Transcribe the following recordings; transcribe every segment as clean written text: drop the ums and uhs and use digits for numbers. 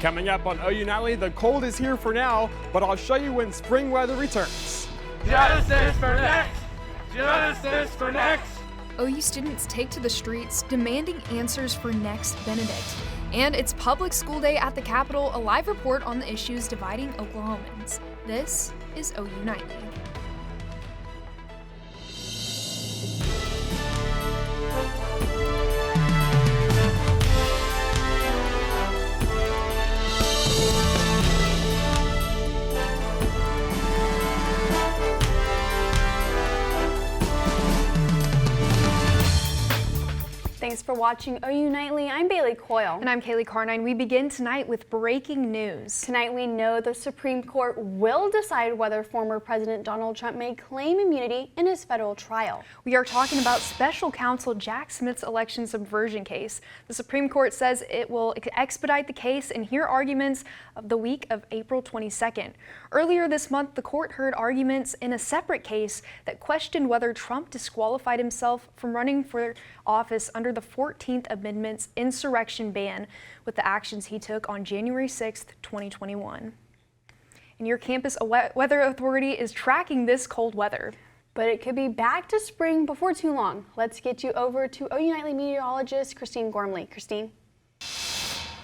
Coming up on OU Nightly, the cold is here for now, but I'll show you when spring weather returns. Justice for next! Justice for next! OU students take to the streets demanding answers for Next Benedict. And it's Public School Day at the Capitol, a live report on the issues dividing Oklahomans. This is OU Nightly. Thanks for watching OU Nightly. I'm Bailey Coyle. And I'm Kaylee Carnine. We begin tonight with breaking news. Tonight we know the Supreme Court will decide whether former President Donald Trump may claim immunity in his federal trial. We are talking about special counsel Jack Smith's election subversion case. The Supreme Court says it will expedite the case and hear arguments of the week of April 22nd. Earlier this month, the court heard arguments in a separate case that questioned whether Trump disqualified himself from running for office under the 14th Amendment's insurrection ban with the actions he took on January 6th, 2021. And your campus weather authority is tracking this cold weather. But it could be back to spring before too long. Let's get you over to OU Nightly meteorologist Christine Gormley. Christine.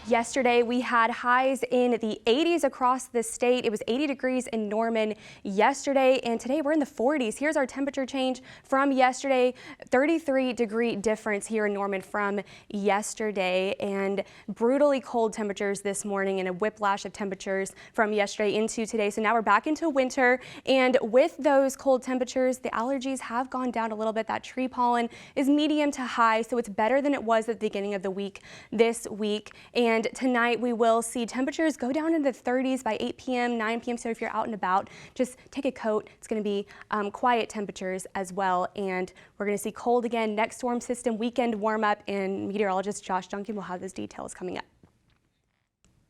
Yesterday, we had highs in the 80s across the state. It was 80 degrees in Norman yesterday, and today we're in the 40s. Here's our temperature change from yesterday, 33-degree difference here in Norman from yesterday, and brutally cold temperatures this morning and a whiplash of temperatures from yesterday into today. So now we're back into winter, and with those cold temperatures, the allergies have gone down a little bit. That tree pollen is medium to high, so it's better than it was at the beginning of the week this week. And tonight we will see temperatures go down into the 30s by 8 p.m., 9 p.m. So if you're out and about, just take a coat. It's going to be quiet temperatures as well. And we're going to see cold again next storm system weekend warm up. And meteorologist Josh Duncan will have those details coming up.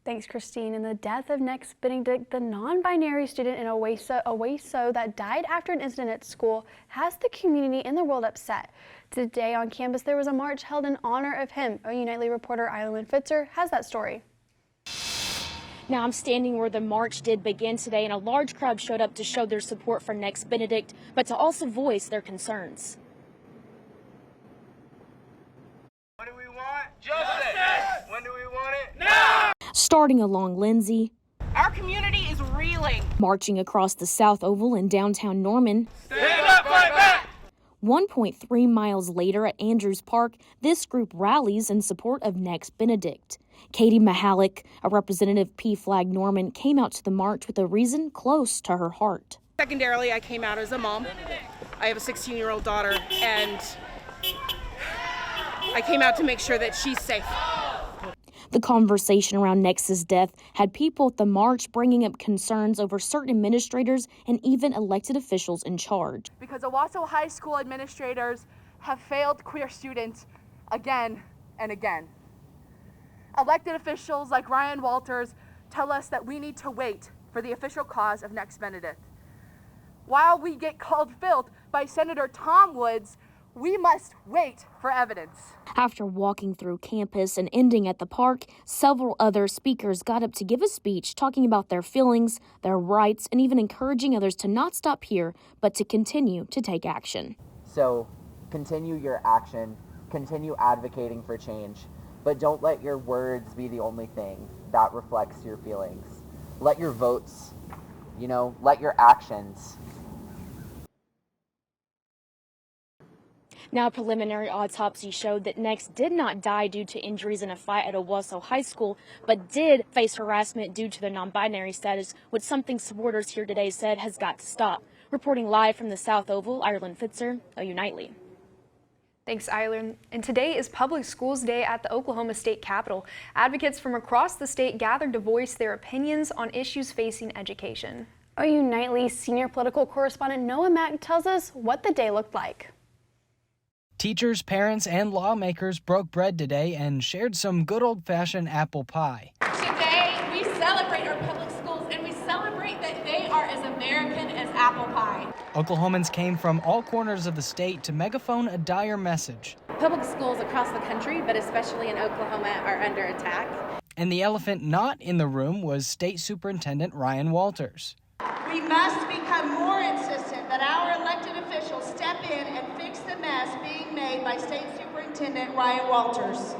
Thanks, Christine. And the death of Next Benedict, the non-binary student in Owasso that died after an incident at school, has the community and the world upset. Today on campus, there was a march held in honor of him. OU Nightly reporter Eileen Fitzer has that story. Now I'm standing where the march did begin today, and a large crowd showed up to show their support for Next Benedict, but to also voice their concerns. What do we want? Justice! When do we want it? Now! Starting along Lindsay, our community is reeling. Marching across the South Oval in downtown Norman. Stand up, fight back! 1.3 miles later at Andrews Park, this group rallies in support of Next Benedict. Katie Mahalik, a representative of PFLAG Norman, came out to the march with a reason close to her heart. Secondarily, I came out as a mom. I have a 16-year-old daughter, and I came out to make sure that she's safe. The conversation around Nex's death had people at the march bringing up concerns over certain administrators and even elected officials in charge. Because Owasso High School administrators have failed queer students again and again. Elected officials like Ryan Walters tell us that we need to wait for the official cause of Next Benedict. While we get called filth by Senator Tom Woods, we must wait for evidence. After walking through campus and ending at the park, several other speakers got up to give a speech talking about their feelings, their rights, and even encouraging others to not stop here, but to continue to take action. So continue your action, continue advocating for change, but don't let your words be the only thing that reflects your feelings. Let your votes, let your actions. Now, a preliminary autopsy showed that Next did not die due to injuries in a fight at Owasso High School, but did face harassment due to their non-binary status, which something supporters here today said has got to stop. Reporting live from the South Oval, Eileen Fitzer, OU Nightly. Thanks, Eileen. And today is Public Schools Day at the Oklahoma State Capitol. Advocates from across the state gathered to voice their opinions on issues facing education. OU Nightly senior political correspondent Noah Mack tells us what the day looked like. Teachers, parents, and lawmakers broke bread today and shared some good old-fashioned apple pie. Today, we celebrate our public schools, and we celebrate that they are as American as apple pie. Oklahomans came from all corners of the state to megaphone a dire message. Public schools across the country, but especially in Oklahoma, are under attack. And the elephant not in the room was State Superintendent Ryan Walters. We must become more insistent that our elected officials step in and fix the mess being made by State Superintendent Ryan Walters.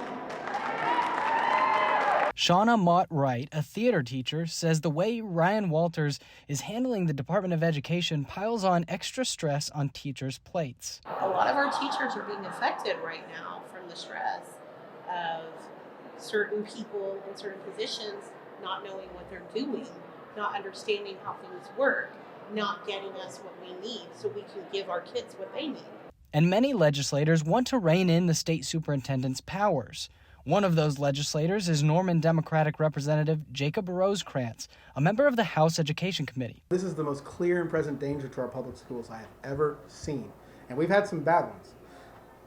Shauna Mott-Wright, a theater teacher, says the way Ryan Walters is handling the Department of Education piles on extra stress on teachers' plates. A lot of our teachers are being affected right now from the stress of certain people in certain positions not knowing what they're doing, not understanding how things work, not getting us what we need so we can give our kids what they need. And many legislators want to rein in the state superintendent's powers. One of those legislators is Norman Democratic Representative Jacob Rosecrans, a member of the House Education Committee. This is the most clear and present danger to our public schools I have ever seen. And we've had some bad ones,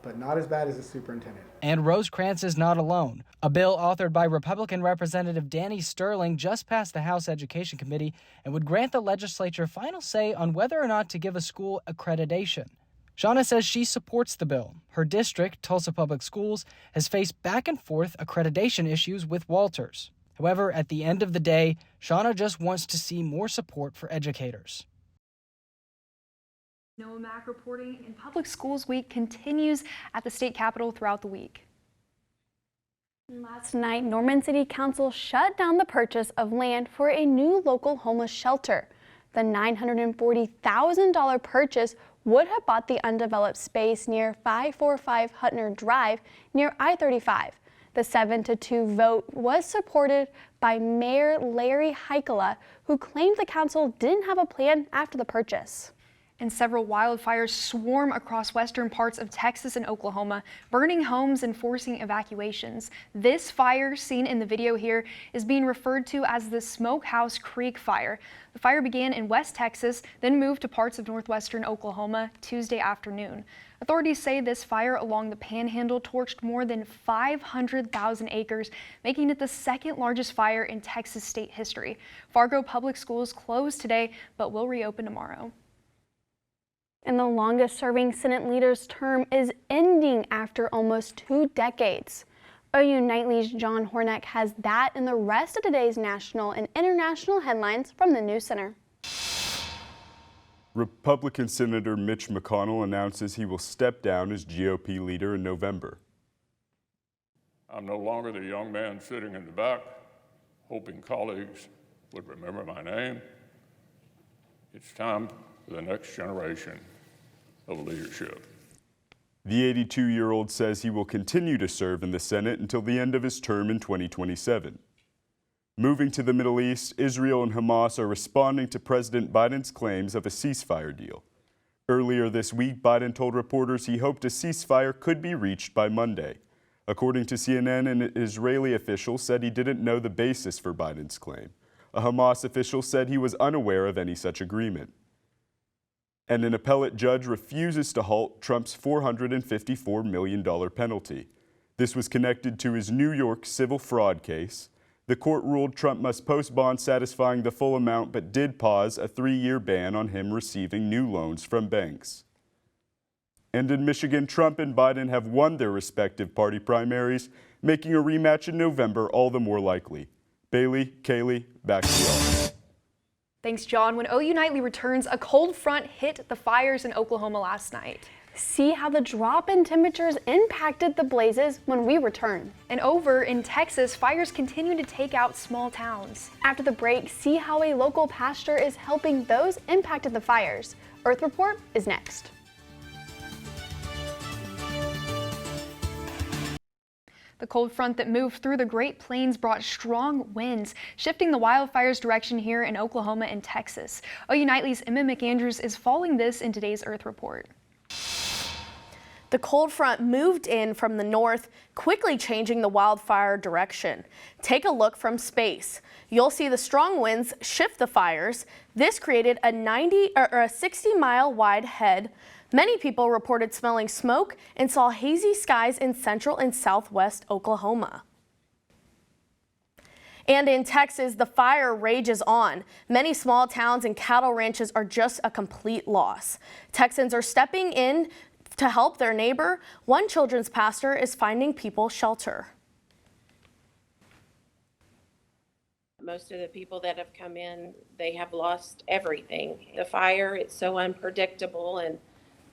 but not as bad as the superintendent. And Rosecrans is not alone. A bill authored by Republican Representative Danny Sterling just passed the House Education Committee and would grant the legislature final say on whether or not to give a school accreditation. Shauna says she supports the bill. Her district, Tulsa Public Schools, has faced back and forth accreditation issues with Walters. However, at the end of the day, Shauna just wants to see more support for educators. Noah Mack reporting, and Public Schools Week continues at the state capitol throughout the week. Last night, Norman City Council shut down the purchase of land for a new local homeless shelter. The $940,000 purchase would have bought the undeveloped space near 545 Hutner Drive near I-35. The 7-2 vote was supported by Mayor Larry Heikkila, who claimed the council didn't have a plan after the purchase. And several wildfires swarm across western parts of Texas and Oklahoma, burning homes and forcing evacuations. This fire, seen in the video here, is being referred to as the Smokehouse Creek Fire. The fire began in West Texas, then moved to parts of northwestern Oklahoma Tuesday afternoon. Authorities say this fire along the Panhandle torched more than 500,000 acres, making it the second largest fire in Texas state history. Fargo Public Schools closed today, but will reopen tomorrow. And the longest-serving Senate leader's term is ending after almost 2 decades. OU Nightly's John Hornack has that and the rest of today's national and international headlines from the News Center. Republican Senator Mitch McConnell announces he will step down as GOP leader in November. I'm no longer the young man sitting in the back, hoping colleagues would remember my name. It's time for the next generation of leadership. The 82-year-old says he will continue to serve in the Senate until the end of his term in 2027. Moving to the Middle East, Israel and Hamas are responding to President Biden's claims of a ceasefire deal. Earlier this week, Biden told reporters he hoped a ceasefire could be reached by Monday. According to CNN, an Israeli official said he didn't know the basis for Biden's claim. A Hamas official said he was unaware of any such agreement. And an appellate judge refuses to halt Trump's $454 million penalty. This was connected to his New York civil fraud case. The court ruled Trump must post bonds satisfying the full amount, but did pause a 3-year ban on him receiving new loans from banks. And in Michigan, Trump and Biden have won their respective party primaries, making a rematch in November all the more likely. Bailey, Kaylee, back to y'all. Thanks, John. When OU Nightly returns, a cold front hit the fires in Oklahoma last night. See how the drop in temperatures impacted the blazes when we return. And over in Texas, fires continue to take out small towns. After the break, see how a local pastor is helping those impacted the fires. Earth Report is next. The cold front that moved through the Great Plains brought strong winds, shifting the wildfires' direction here in Oklahoma and Texas. OU Nightly's Emma McAndrews is following this in today's Earth Report. The cold front moved in from the north, quickly changing the wildfire direction. Take a look from space. You'll see the strong winds shift the fires. This created a 60-mile wide head. Many people reported smelling smoke and saw hazy skies in central and southwest Oklahoma. And in Texas, the fire rages on. Many small towns and cattle ranches are just a complete loss. Texans are stepping in to help their neighbor. One children's pastor is finding people shelter. Most of the people that have come in, they have lost everything. The fire, it's so unpredictable, and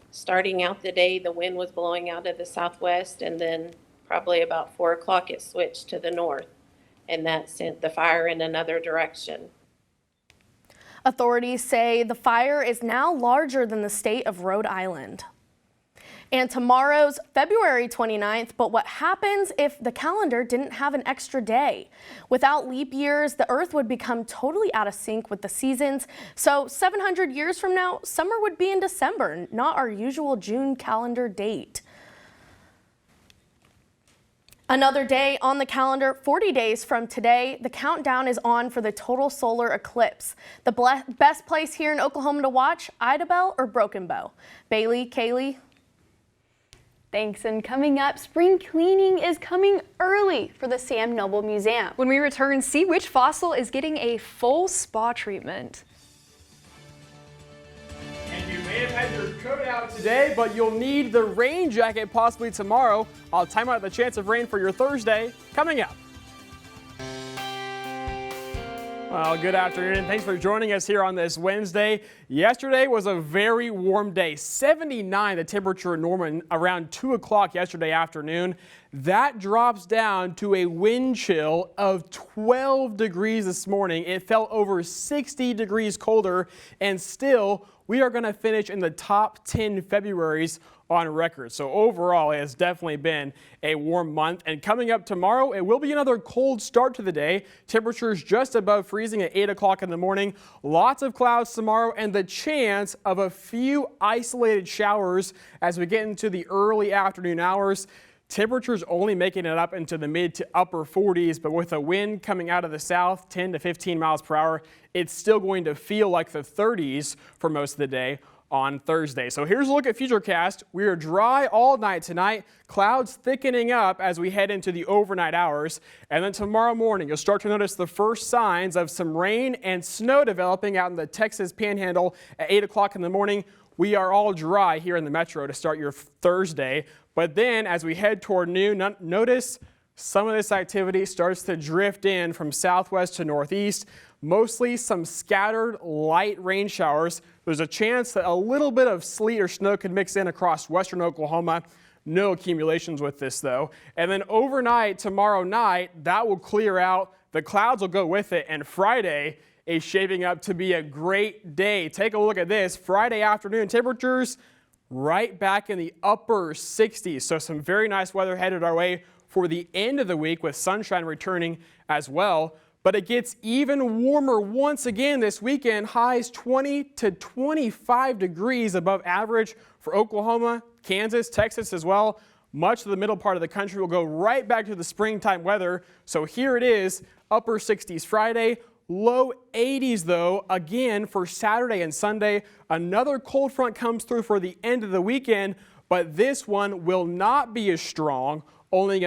starting out the day, the wind was blowing out of the southwest, and then probably about 4 o'clock it switched to the north, and that sent the fire in another direction. Authorities say the fire is now larger than the state of Rhode Island. And tomorrow's February 29th, but what happens if the calendar didn't have an extra day? Without leap years, the Earth would become totally out of sync with the seasons. So 700 years from now, summer would be in December, not our usual June calendar date. Another day on the calendar, 40 days from today, the countdown is on for the total solar eclipse. The best place here in Oklahoma to watch, Idabel or Broken Bow? Bailey, Kaylee? Thanks, and coming up, spring cleaning is coming early for the Sam Noble Museum. When we return, see which fossil is getting a full spa treatment. And you may have had your coat out today, but you'll need the rain jacket possibly tomorrow. I'll time out the chance of rain for your Thursday coming up. Well, good afternoon. Thanks for joining us here on this Wednesday. Yesterday was a very warm day, 79 the temperature in Norman around 2 o'clock yesterday afternoon. That drops down to a wind chill of 12 degrees this morning. It felt over 60 degrees colder, and still we are going to finish in the top 10 Februaries on record. So overall, it has definitely been a warm month. And coming up tomorrow, it will be another cold start to the day. Temperatures just above freezing at 8 o'clock in the morning. Lots of clouds tomorrow and the chance of a few isolated showers as we get into the early afternoon hours. Temperatures only making it up into the mid to upper 40s, but with a wind coming out of the south, 10 to 15 miles per hour, it's still going to feel like the 30s for most of the day on Thursday. So here's a look at Futurecast. We are dry all night tonight, clouds thickening up as we head into the overnight hours. And then tomorrow morning, you'll start to notice the first signs of some rain and snow developing out in the Texas Panhandle at 8 o'clock in the morning. We are all dry here in the metro to start your Thursday. But then as we head toward noon, notice some of this activity starts to drift in from southwest to northeast. Mostly some scattered light rain showers. There's a chance that a little bit of sleet or snow could mix in across western Oklahoma. No accumulations with this though. And then overnight, tomorrow night, that will clear out. The clouds will go with it. And Friday is shaping up to be a great day. Take a look at this. Friday afternoon temperatures right back in the upper 60s. So some very nice weather headed our way for the end of the week with sunshine returning as well. But it gets even warmer once again this weekend. Highs 20 to 25 degrees above average for Oklahoma, Kansas, Texas as well. Much of the middle part of the country will go right back to the springtime weather. So here it is, upper 60s Friday, low 80s though, again for Saturday and Sunday. Another cold front comes through for the end of the weekend, but this one will not be as strong, only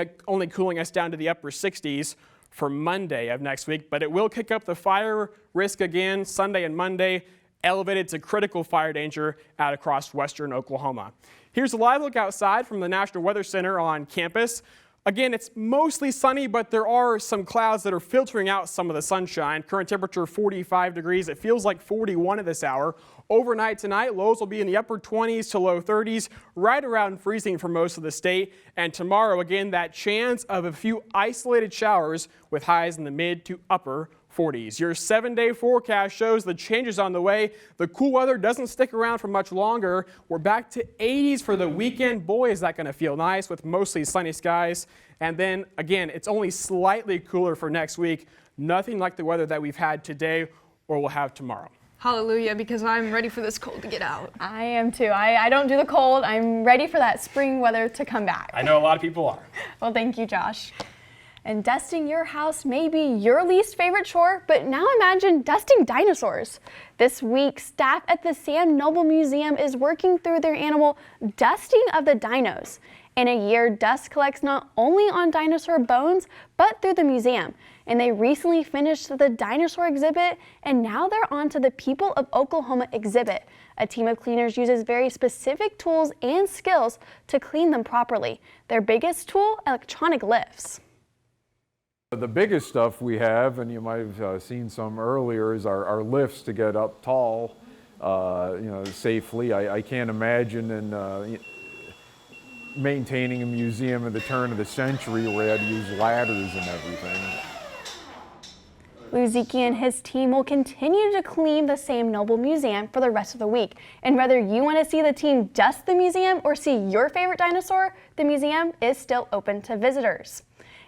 cooling us down to the upper 60s. For Monday of next week, but it will kick up the fire risk again Sunday and Monday, elevated to critical fire danger out across western Oklahoma. Here's a live look outside from the National Weather Center on campus. Again, it's mostly sunny, but there are some clouds that are filtering out some of the sunshine. Current temperature 45 degrees. It feels like 41 at this hour. Overnight tonight, lows will be in the upper 20s to low 30s, right around freezing for most of the state. And tomorrow, again, that chance of a few isolated showers with highs in the mid to upper 40s. Your 7-day forecast shows the changes on the way. The cool weather doesn't stick around for much longer. We're back to 80s for the weekend. Boy, is that going to feel nice with mostly sunny skies. And then again, it's only slightly cooler for next week. Nothing like the weather that we've had today or we'll have tomorrow. Hallelujah, because I'm ready for this cold to get out. I am too. I don't do the cold. I'm ready for that spring weather to come back. I know a lot of people are. Well, thank you, Josh. And dusting your house may be your least favorite chore, but now imagine dusting dinosaurs. This week, staff at the Sam Noble Museum is working through their animal dusting of the dinos. In a year, dust collects not only on dinosaur bones, but through the museum. And they recently finished the dinosaur exhibit, and now they're on to the People of Oklahoma exhibit. A team of cleaners uses very specific tools and skills to clean them properly. Their biggest tool, electronic lifts. The biggest stuff we have, and you might have seen some earlier, is our lifts to get up tall, safely. I can't imagine maintaining a museum at the turn of the century where they had to use ladders and everything. Luziki and his team will continue to clean the Sam Noble Museum for the rest of the week. And whether you want to see the team dust the museum or see your favorite dinosaur, the museum is still open to visitors.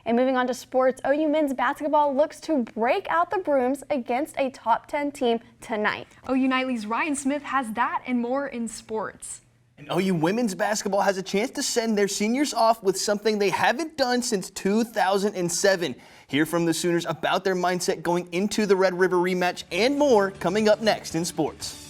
And moving on to sports, OU men's basketball looks to break out the brooms against a top 10 team tonight. OU Nightly's Ryan Smith has that and more in sports. And OU women's basketball has a chance to send their seniors off with something they haven't done since 2007. Hear from the Sooners about their mindset going into the Red River rematch and more coming up next in sports.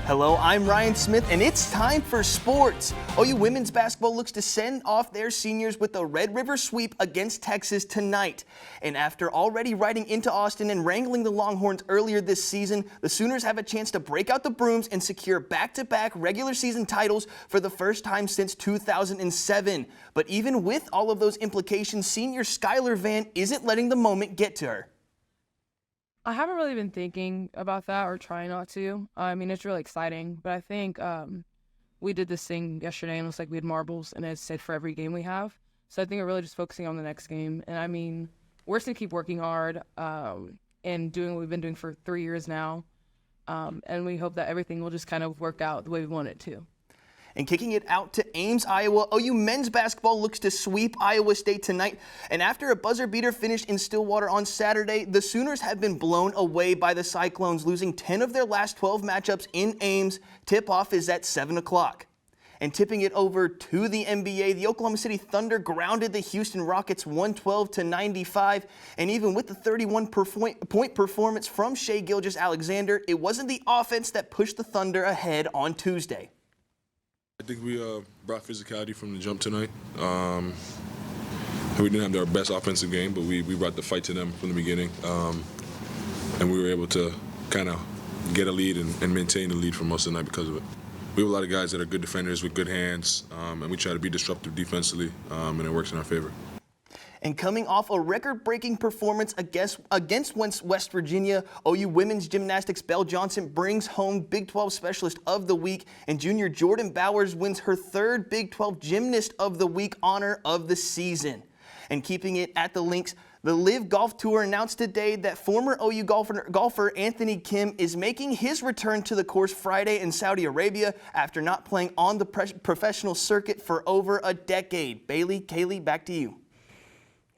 Hello, I'm Ryan Smith, and it's time for sports. OU women's basketball looks to send off their seniors with a Red River sweep against Texas tonight. And after already riding into Austin and wrangling the Longhorns earlier this season, the Sooners have a chance to break out the brooms and secure back-to-back regular season titles for the first time since 2007. But even with all of those implications, senior Skylar Van isn't letting the moment get to her. I haven't really been thinking about that or trying not to. I mean, it's really exciting, but I think we did this thing yesterday and it was like we had marbles and it's set for every game we have. So I think we're really just focusing on the next game. And I mean, we're just going to keep working hard and doing what we've been doing for 3 years now. And we hope that everything will just kind of work out the way we want it to. And kicking it out to Ames, Iowa, OU men's basketball looks to sweep Iowa State tonight. And after a buzzer beater finished in Stillwater on Saturday, the Sooners have been blown away by the Cyclones, losing 10 of their last 12 matchups in Ames. Tip-off is at 7 o'clock. And tipping it over to the NBA, the Oklahoma City Thunder grounded the Houston Rockets 112-95. And even with the 31-point performance from Shai Gilgeous-Alexander, it wasn't the offense that pushed the Thunder ahead on Tuesday. I think we brought physicality from the jump tonight. We didn't have our best offensive game, but we brought the fight to them from the beginning. And we were able to kind of get a lead and maintain the lead for most of the night because of it. We have a lot of guys that are good defenders with good hands, and we try to be disruptive defensively, and it works in our favor. And coming off a record-breaking performance against West Virginia, OU women's gymnastics Belle Johnson brings home Big 12 Specialist of the Week, and junior Jordan Bowers wins her third Big 12 Gymnast of the Week honor of the season. And keeping it at the links, the LIV Golf Tour announced today that former OU golfer Anthony Kim is making his return to the course Friday in Saudi Arabia after not playing on the professional circuit for over a decade. Bailey, Kaylee, back to you.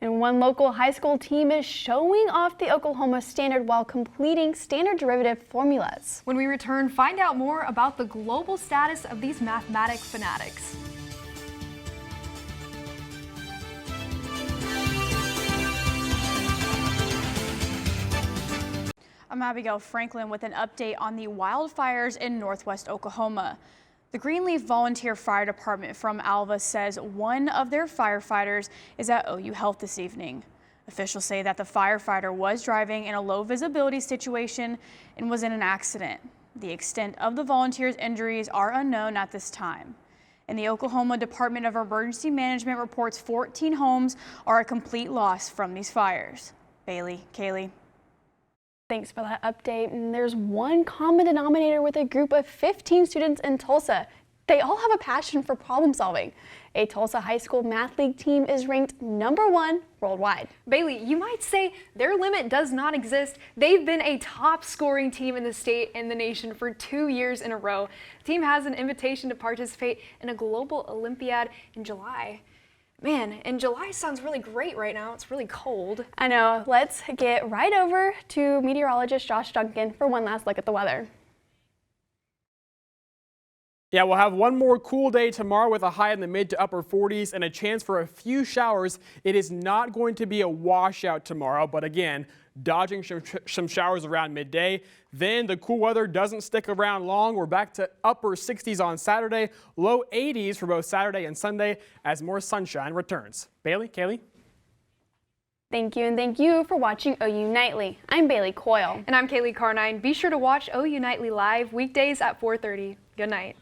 And one local high school team is showing off the Oklahoma standard while completing standard derivative formulas. When we return, find out more about the global status of these mathematic fanatics. I'm Abigail Franklin with an update on the wildfires in northwest Oklahoma. The Greenleaf Volunteer Fire Department from Alva says one of their firefighters is at OU Health this evening. Officials say that the firefighter was driving in a low visibility situation and was in an accident. The extent of the volunteer's injuries are unknown at this time. And the Oklahoma Department of Emergency Management reports 14 homes are a complete loss from these fires. Bailey, Kaylee. Thanks for that update. And there's one common denominator with a group of 15 students in Tulsa. They all have a passion for problem solving. A Tulsa High School Math League team is ranked #1 worldwide. Bailey, you might say their limit does not exist. They've been a top scoring team in the state and the nation for 2 years in a row. The team has an invitation to participate in a global Olympiad in July. Man, and July sounds really great right now. It's really cold. I know. Let's get right over to meteorologist Josh Duncan for one last look at the weather. Yeah, we'll have one more cool day tomorrow with a high in the mid to upper 40s and a chance for a few showers. It is not going to be a washout tomorrow, but again, dodging some showers around midday. Then the cool weather doesn't stick around long. We're back to upper 60s on Saturday, low 80s for both Saturday and Sunday as more sunshine returns. Bailey, Kaylee? Thank you, and thank you for watching OU Nightly. I'm Bailey Coyle. And I'm Kaylee Carnine. Be sure to watch OU Nightly live weekdays at 4:30. Good night.